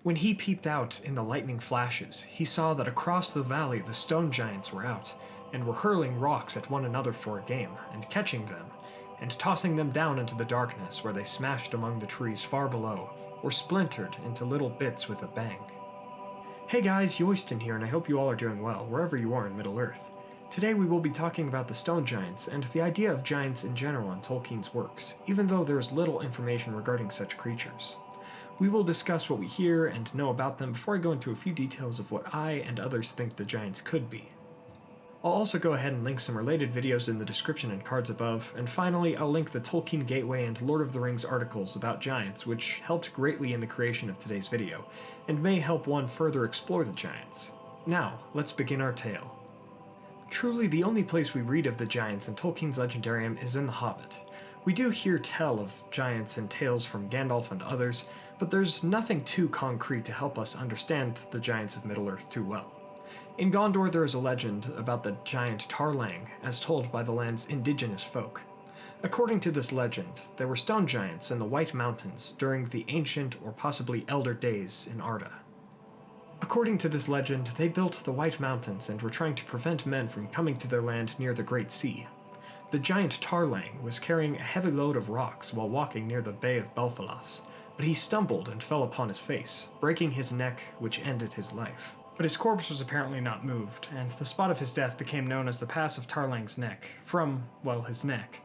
When he peeped out in the lightning flashes, he saw that across the valley the stone giants were out, and were hurling rocks at one another for a game, and catching them, and tossing them down into the darkness where they smashed among the trees far below, or splintered into little bits with a bang. Hey guys, Yoiston here, and I hope you all are doing well, wherever you are in Middle-earth. Today we will be talking about the stone giants, and the idea of giants in general in Tolkien's works, even though there is little information regarding such creatures. We will discuss what we hear and know about them before I go into a few details of what I and others think the giants could be. I'll also go ahead and link some related videos in the description and cards above, and finally I'll link the Tolkien Gateway and Lord of the Rings articles about giants, which helped greatly in the creation of today's video, and may help one further explore the giants. Now, let's begin our tale. Truly, the only place we read of the giants in Tolkien's Legendarium is in The Hobbit. We do hear tell of giants in tales from Gandalf and others, but there's nothing too concrete to help us understand the giants of Middle-earth too well. In Gondor there is a legend about the giant Tarlang, as told by the land's indigenous folk. According to this legend, there were stone giants in the White Mountains during the ancient or possibly elder days in Arda. According to this legend, they built the White Mountains and were trying to prevent men from coming to their land near the Great Sea. The giant Tarlang was carrying a heavy load of rocks while walking near the Bay of Belfalas, but he stumbled and fell upon his face, breaking his neck, which ended his life. But his corpse was apparently not moved, and the spot of his death became known as the Pass of Tarlang's Neck, from, well, his neck.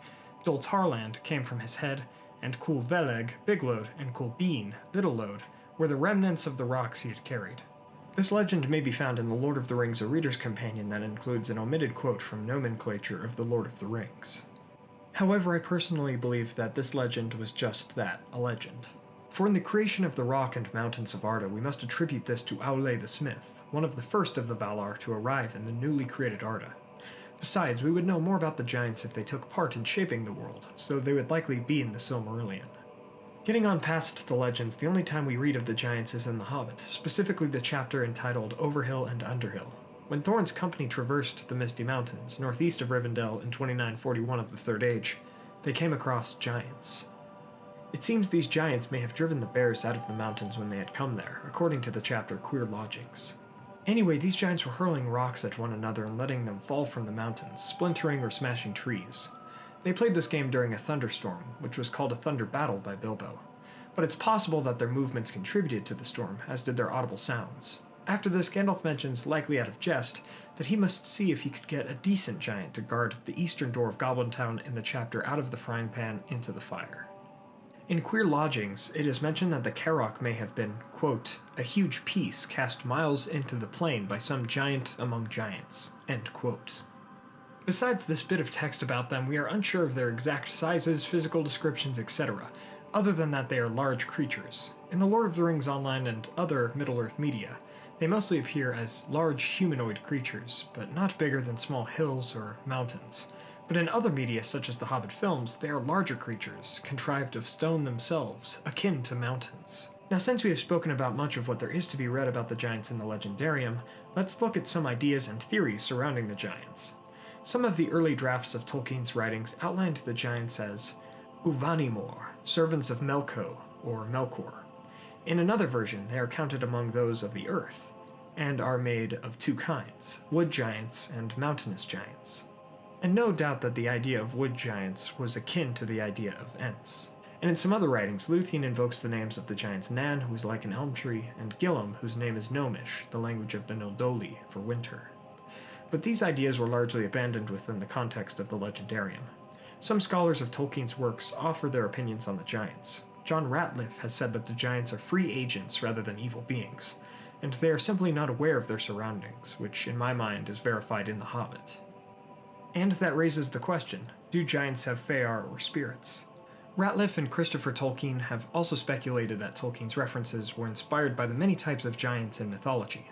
Dol Tarland came from his head, and Cul Veleg, Big Load, and Cul Bean, Little Load, were the remnants of the rocks he had carried. This legend may be found in The Lord of the Rings: A Reader's Companion that includes an omitted quote from nomenclature of The Lord of the Rings. However, I personally believe that this legend was just that, a legend. For in the creation of the rock and mountains of Arda, we must attribute this to Aule the Smith, one of the first of the Valar to arrive in the newly created Arda. Besides, we would know more about the giants if they took part in shaping the world, so they would likely be in the Silmarillion. Getting on past the legends, the only time we read of the giants is in The Hobbit, specifically the chapter entitled Overhill and Underhill. When Thorin's company traversed the Misty Mountains, northeast of Rivendell in 2941 of the Third Age, they came across giants. It seems these giants may have driven the bears out of the mountains when they had come there, according to the chapter Queer Lodgings. Anyway, these giants were hurling rocks at one another and letting them fall from the mountains, splintering or smashing trees. They played this game during a thunderstorm, which was called a thunder battle by Bilbo. But it's possible that their movements contributed to the storm, as did their audible sounds. After this, Gandalf mentions, likely out of jest, that he must see if he could get a decent giant to guard the eastern door of Goblin Town in the chapter Out of the Frying Pan into the Fire. In Queer Lodgings, it is mentioned that the Carrock may have been, quote, a huge piece cast miles into the plain by some giant among giants, end quote. Besides this bit of text about them, we are unsure of their exact sizes, physical descriptions, etc., other than that they are large creatures. In The Lord of the Rings Online and other Middle-earth media, they mostly appear as large humanoid creatures, but not bigger than small hills or mountains. But in other media, such as the Hobbit films, they are larger creatures, contrived of stone themselves, akin to mountains. Now, since we have spoken about much of what there is to be read about the giants in the Legendarium, let's look at some ideas and theories surrounding the giants. Some of the early drafts of Tolkien's writings outlined the giants as Uvanimor, servants of Melko, or Melkor. In another version, they are counted among those of the earth, and are made of two kinds, wood giants and mountainous giants. And no doubt that the idea of wood giants was akin to the idea of Ents. And in some other writings, Luthien invokes the names of the giants Nan, who is like an elm tree, and Gillam, whose name is Gnomish, the language of the Noldoli, for winter. But these ideas were largely abandoned within the context of the Legendarium. Some scholars of Tolkien's works offer their opinions on the giants. John Ratliff has said that the giants are free agents rather than evil beings, and they are simply not aware of their surroundings, which in my mind is verified in The Hobbit. And that raises the question, do giants have Fear or spirits? Ratliff and Christopher Tolkien have also speculated that Tolkien's references were inspired by the many types of giants in mythology.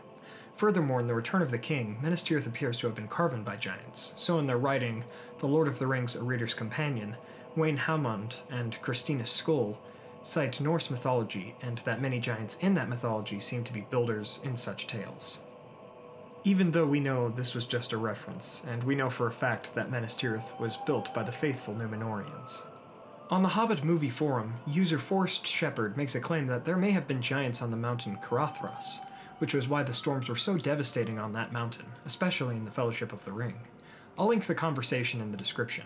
Furthermore, in The Return of the King, Minas Tirith appears to have been carven by giants, so in their writing, The Lord of the Rings: A Reader's Companion, Wayne Hammond and Christina Skoll cite Norse mythology, and that many giants in that mythology seem to be builders in such tales. Even though we know this was just a reference, and we know for a fact that Minas Tirith was built by the faithful Númenóreans. On the Hobbit movie forum, user Forced Sheppard makes a claim that there may have been giants on the mountain Caradhras, which was why the storms were so devastating on that mountain, especially in the Fellowship of the Ring. I'll link the conversation in the description.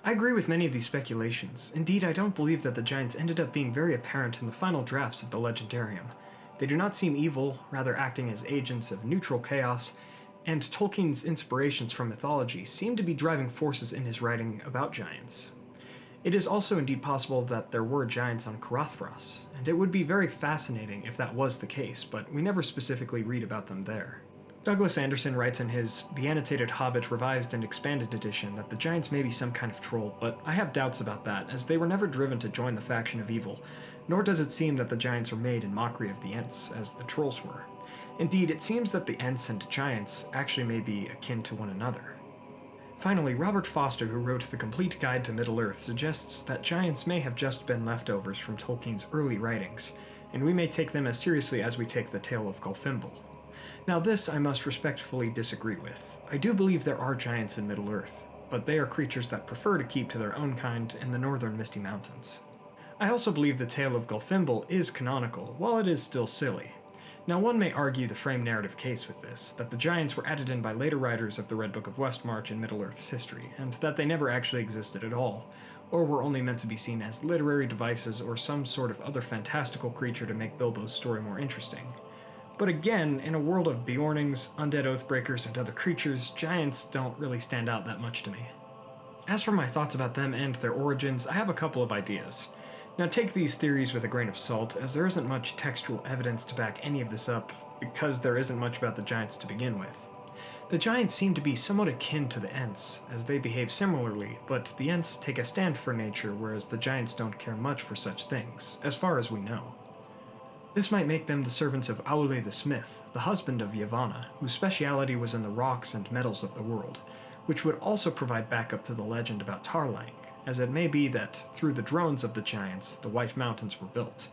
I agree with many of these speculations. Indeed, I don't believe that the giants ended up being very apparent in the final drafts of the Legendarium. They do not seem evil, rather acting as agents of neutral chaos, and Tolkien's inspirations from mythology seem to be driving forces in his writing about giants. It is also indeed possible that there were giants on Caradhras, and it would be very fascinating if that was the case, but we never specifically read about them there. Douglas Anderson writes in his The Annotated Hobbit Revised and Expanded Edition that the giants may be some kind of troll, but I have doubts about that, as they were never driven to join the faction of evil, nor does it seem that the giants were made in mockery of the Ents, as the trolls were. Indeed, it seems that the Ents and giants actually may be akin to one another. Finally, Robert Foster, who wrote The Complete Guide to Middle-earth, suggests that giants may have just been leftovers from Tolkien's early writings, and we may take them as seriously as we take the tale of Gulfimble. Now this I must respectfully disagree with. I do believe there are giants in Middle-earth, but they are creatures that prefer to keep to their own kind in the northern Misty Mountains. I also believe the tale of Gulfimble is canonical, while it is still silly. Now one may argue the frame narrative case with this, that the giants were added in by later writers of the Red Book of Westmarch in Middle-earth's history, and that they never actually existed at all, or were only meant to be seen as literary devices or some sort of other fantastical creature to make Bilbo's story more interesting. But again, in a world of Beornings, undead oathbreakers, and other creatures, giants don't really stand out that much to me. As for my thoughts about them and their origins, I have a couple of ideas. Now take these theories with a grain of salt, as there isn't much textual evidence to back any of this up, because there isn't much about the giants to begin with. The giants seem to be somewhat akin to the Ents, as they behave similarly, but the Ents take a stand for nature, whereas the giants don't care much for such things, as far as we know. This might make them the servants of Aule the Smith, the husband of Yavanna, whose speciality was in the rocks and metals of the world, which would also provide backup to the legend about Tarlang, as it may be that, through the drones of the giants, the White Mountains were built.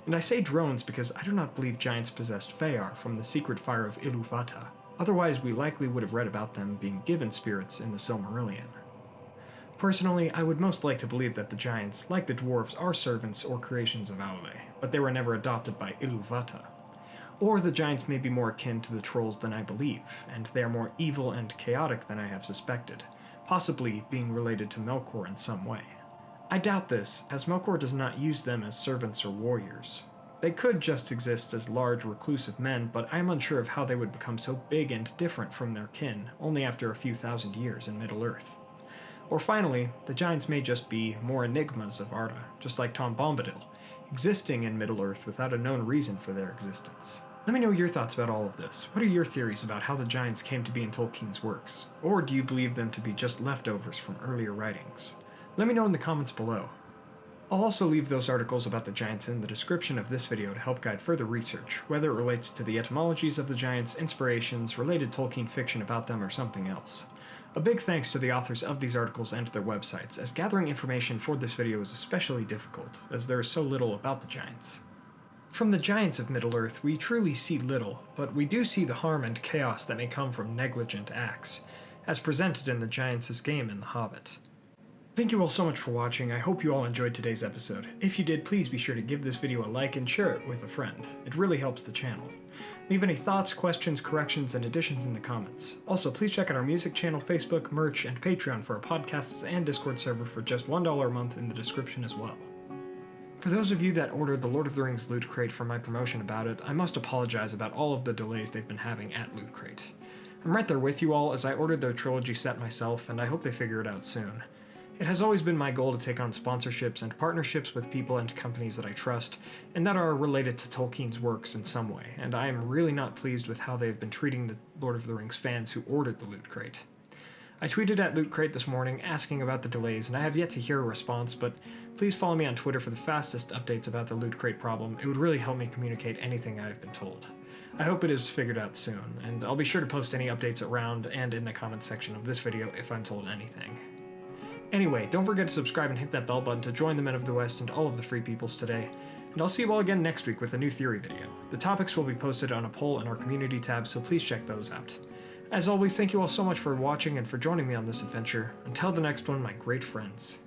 And I say drones because I do not believe giants possessed Fëanor from the secret fire of Iluvatar, otherwise we likely would have read about them being given spirits in the Silmarillion. Personally, I would most like to believe that the giants, like the dwarves, are servants or creations of Aule, but they were never adopted by Iluvatar. Or the giants may be more akin to the trolls than I believe, and they are more evil and chaotic than I have suspected, possibly being related to Melkor in some way. I doubt this, as Melkor does not use them as servants or warriors. They could just exist as large, reclusive men, but I am unsure of how they would become so big and different from their kin, only after a few thousand years in Middle-earth. Or finally, the giants may just be more enigmas of Arda, just like Tom Bombadil, existing in Middle-earth without a known reason for their existence. Let me know your thoughts about all of this. What are your theories about how the giants came to be in Tolkien's works? Or do you believe them to be just leftovers from earlier writings? Let me know in the comments below. I'll also leave those articles about the giants in the description of this video to help guide further research, whether it relates to the etymologies of the giants, inspirations, related Tolkien fiction about them, or something else. A big thanks to the authors of these articles and their websites, as gathering information for this video is especially difficult, as there is so little about the giants. From the giants of Middle-earth, we truly see little, but we do see the harm and chaos that may come from negligent acts, as presented in the Giants' game in The Hobbit. Thank you all so much for watching. I hope you all enjoyed today's episode. If you did, please be sure to give this video a like and share it with a friend. It really helps the channel. Leave any thoughts, questions, corrections, and additions in the comments. Also, please check out our music channel, Facebook, merch, and Patreon for our podcasts and Discord server for just $1 a month in the description as well. For those of you that ordered the Lord of the Rings Loot Crate for my promotion about it, I must apologize about all of the delays they've been having at Loot Crate. I'm right there with you all, as I ordered their trilogy set myself, and I hope they figure it out soon. It has always been my goal to take on sponsorships and partnerships with people and companies that I trust, and that are related to Tolkien's works in some way, and I am really not pleased with how they've been treating the Lord of the Rings fans who ordered the Loot Crate. I tweeted at Loot Crate this morning asking about the delays, and I have yet to hear a response, but please follow me on Twitter for the fastest updates about the Loot Crate problem. It would really help me communicate anything I have been told. I hope it is figured out soon, and I'll be sure to post any updates around and in the comments section of this video if I'm told anything. Anyway, don't forget to subscribe and hit that bell button to join the Men of the West and all of the Free Peoples today, and I'll see you all again next week with a new theory video. The topics will be posted on a poll in our community tab, so please check those out. As always, thank you all so much for watching and for joining me on this adventure. Until the next one, my great friends.